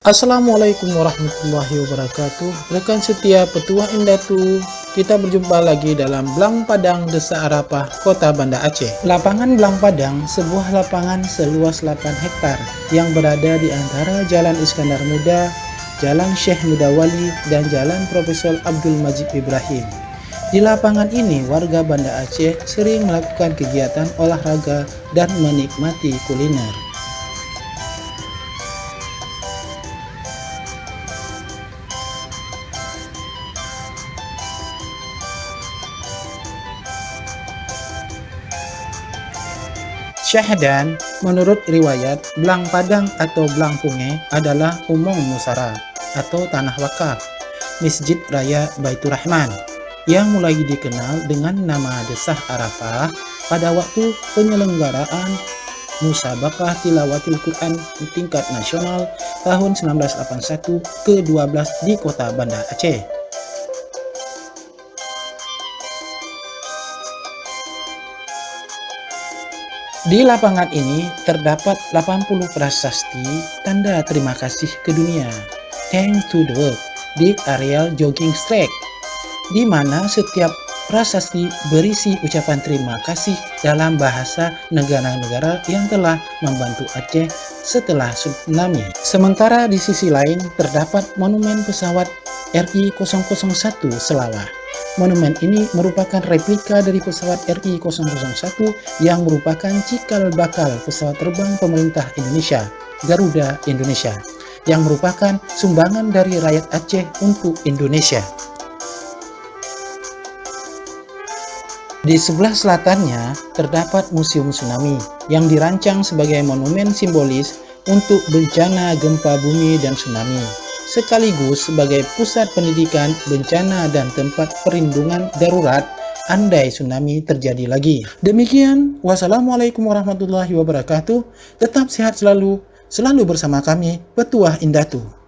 Assalamualaikum warahmatullahi wabarakatuh. Rekan setia Petuah Indatu, kita berjumpa lagi dalam Blang Padang, Desa Arafah, Kota Banda Aceh. Lapangan Blang Padang, sebuah lapangan seluas 8 hektar yang berada di antara Jalan Iskandar Muda, Jalan Syekh Mudawali, dan Jalan Profesor Abdul Majid Ibrahim. Di lapangan ini, warga Banda Aceh sering melakukan kegiatan olahraga dan menikmati kuliner. Syahdan, menurut riwayat, Blang Padang atau Blang Punge adalah Umong Musara atau tanah wakaf Masjid Raya Baitur Rahman yang mulai dikenal dengan nama Desa Arafah pada waktu penyelenggaraan Musabaqah Tilawatil Quran tingkat nasional tahun 1981 ke-12 di Kota Banda Aceh. Di lapangan ini terdapat 80 prasasti tanda terima kasih ke dunia, thanks to the world, di areal jogging track, di mana setiap prasasti berisi ucapan terima kasih dalam bahasa negara-negara yang telah membantu Aceh setelah tsunami. Sementara di sisi lain terdapat monumen pesawat RI-001 Selawah. Monumen ini merupakan replika dari pesawat RI-001 yang merupakan cikal bakal pesawat terbang pemerintah Indonesia, Garuda Indonesia, yang merupakan sumbangan dari rakyat Aceh untuk Indonesia. Di sebelah selatannya terdapat Museum Tsunami yang dirancang sebagai monumen simbolis untuk bencana gempa bumi dan tsunami, sekaligus sebagai pusat pendidikan bencana dan tempat perlindungan darurat andai tsunami terjadi lagi. Demikian, wassalamualaikum warahmatullahi wabarakatuh. Tetap sehat selalu bersama kami, Petuah Indatu.